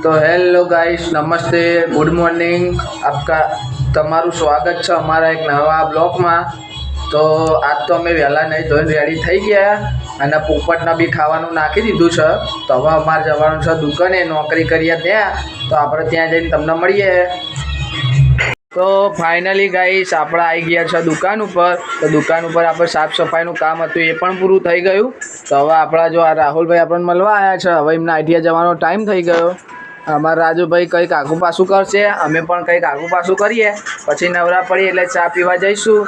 तो hello guys, नमस्ते, good morning. आपका તમારું સ્વાગત છે અમારા એક નવા બ્લોગમાં। તો આજ તો અમે વહેલા નહીં ધોઈને રેડી થઈ ગયા અને પોપટને બી ખાવાનું નાખી દીધું છે। તો હવે અમારે જવાનું છે દુકાને, નોકરી કરીએ ત્યાં। તો આપણે ત્યાં જઈને તમને મળીએ। તો ફાઇનલી ગાઈસ આપણે આવી ગયા છે દુકાન ઉપર। તો દુકાન ઉપર આપણે સાફ સફાઈનું કામ હતું એ પણ પૂરું થઈ ગયું। તો હવે આપણા જો આ રાહુલભાઈ આપણને મળવા આવ્યા છે। હવે એમના આઈટીઆઈ જવાનો ટાઈમ થઈ ગયો। અમારા રાજુભાઈ કંઈક આગું પાછું કરશે, અમે પણ કંઈક આગું પાછું કરીએ, પછી નવરા પડીએ એટલે ચા પીવા જઈશું।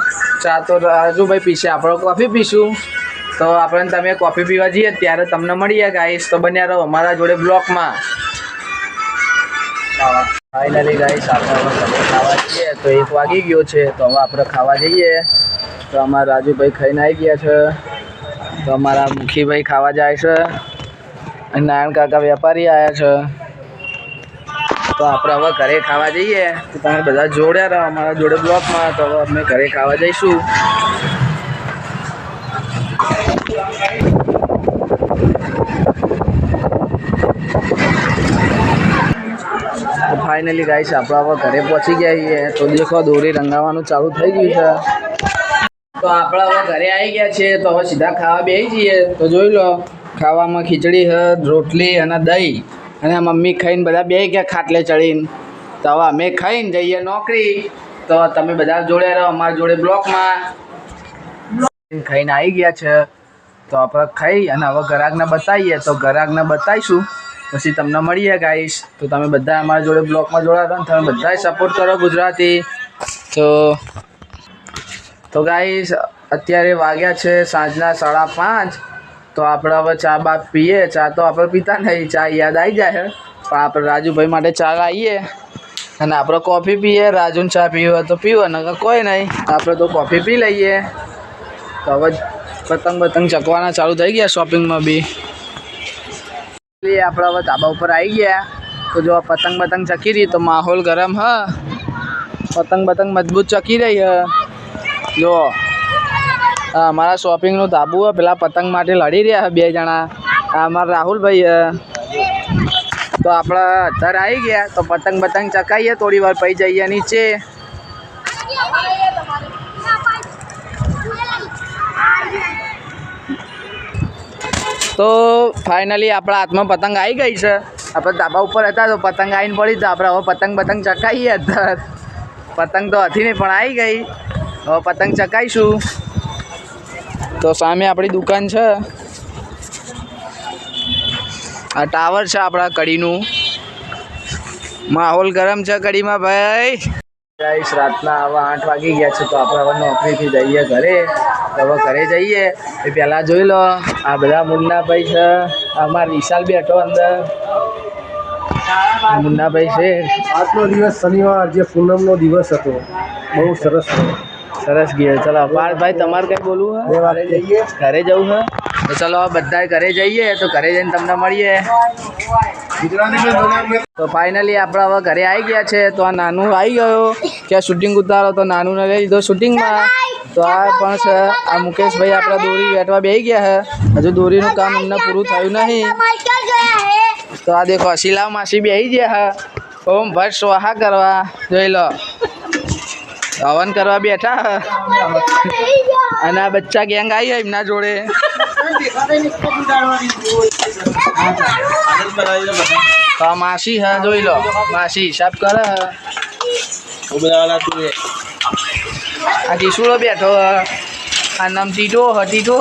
ચા તો રાજુભાઈ પીશે, આપણે કોફી પીશું। તો આપણે તમે કોફી પીવા જઈએ ત્યારે તમને મળીએ ગાઈસ। તો બન્યા રહો અમારા જોડે બ્લોકમાં। ફાઇનલી ગાઈસ આપણે હવે ખાવા જઈએ। તો 1 વાગી ગયો છે, તો હવે આપણે ખાવા જઈએ। તો અમારા રાજુભાઈ ખાઈને આવી ગયા છે। તો અમારા મુખીભાઈ ખાવા જાય છે અને નારાયણ કાકા વેપારી આવ્યા છે। તો આપણે હવે ઘરે ખાવા જઈએ। તો તમે બધા જોડ્યા રહો અમારા જોડે બ્લોકમાં। તો હવે અમે ઘરે ખાવા જઈશું। તો ફાઇનલી ગાઈસ આપણે હવે ઘરે પહોંચી ગયા છીએ। તો દેખો દોરી રંગાવાનું ચાલુ થઈ ગયું છે। તો આપણે હવે ઘરે આવી ગયા છીએ। તો હવે સીધા ખાવા બેસી જઈએ। તો જોઈ લો, ખાવામાં ખીચડી છે, રોટલી અને દહીં, અને મમ્મી ખાઈને બધા બેસી ગયા ખાટલે ચડીને। તો હવે અમે ખાઈને જઈએ નોકરી। તો તમે બધા જોડે રહો અમારા જોડે બ્લોકમાં। ખાઈને આવી ગયા છે। તો આપણે ખાઈ અને હવે ગ્રાહકને બતાવીએ। તો ગ્રાહકને બતાવીશું પછી તમને મળીએ ગાઈશ। તો તમે બધા અમારા જોડે બ્લોકમાં જોડાતા ને તમે બધાય સપોર્ટ કરો ગુજરાતી। તો ગાઈસ અત્યારે વાગ્યા છે સાંજના 5:30। તો આપણે હવે ચા બા પીએ। ચા તો આપણે પીતા નહીં, ચા યાદ આવી જાય છે, પણ આપણે રાજુભાઈ માટે ચા લાવીએ અને આપણે કોફી પીએ। રાજુને ચા પીવી હોય તો પીવો, નકર કોઈ નહીં, આપણે તો કોફી પી લઈએ। તો હવે પતંગ ચકવાના ચાલુ થઈ ગયા શોપિંગમાં બી। આપણે હવે ધાબા ઉપર આવી ગયા। તો જો પતંગ ચકી રહી, તો માહોલ ગરમ હ, પતંગ મજબૂત ચકી રહી હ। જો અમારા શોપિંગનું ધાબુ હોય, પેલા પતંગ માટે લડી રહ્યા બે જણા, આ અમારા રાહુલભાઈ હ। તો આપણે અત્યારે આવી ગયા। તો પતંગ ચકાઈએ, થોડી વાર પછી જઈએ નીચે। તો ફાઇનલી આપણા હાથમાં પતંગ આવી ગઈ છે। આપણે ધાબા ઉપર હતા તો પતંગ આવીને પડી, તો આપણે હવે પતંગ ચકાઈએ। અત્યારે પતંગ તો હતી નહીં પણ આવી ગઈ, હવે પતંગ ચકાઈશું। તો સામે આપણી દુકાન છે, આ ટાવર છે આપણા કડીનું। માહોલ ગરમ છે કડીમાં ભાઈ। ગાઈસ રાતના હવે 8 વાગી ગયા છે। તો આપણે હવે નોકરીથી જઈએ ઘરે। તો હવે ઘરે જઈએ એ પહેલાં જોઈ લો, આ બધા મુન્નાભાઈ છે, અમારા વિશાલ બેઠો અંદર, મુન્નાભાઈ છે। આજનો દિવસ શનિવાર, જે પૂનમનો દિવસ હતો, બહુ સરસ ગયો। ચલો પાર્થભાઈ તમારે કંઈ બોલવું બે વાત જઈએ ઘરે જવું છે? તો ચલો બધા ઘરે જઈએ। તો ઘરે જઈને તમને મળીએ। તો ફાઇનલી આપણે હવે ઘરે આવી ગયા છે। તો આ નાનું આવી ગયો કે શૂટિંગ ઉતારો, તો નાનુંને લઈ લીધો શૂટિંગમાં। તો આ પણ છે આ મુકેશભાઈ, આપણા દોરી વેટવા બેસી ગયા છે, હજુ દોરીનું કામ એમને પૂરું થયું નહીં। તો આ દેખો શીલા માસી બેસી ગયા છે, ઓમ ભટ્ટ સ્વાહા કરવા, જોઈ લો હવન કરવા બેઠા છે। અને આ બચ્ચા ગેંગ આવી એમના જોડે। તો આ માસી હે, જોઈ લો માસી હિસાબ કરે હે। આ કિશુડો બેઠો, આ નામ ટીટો હ, ટીટો।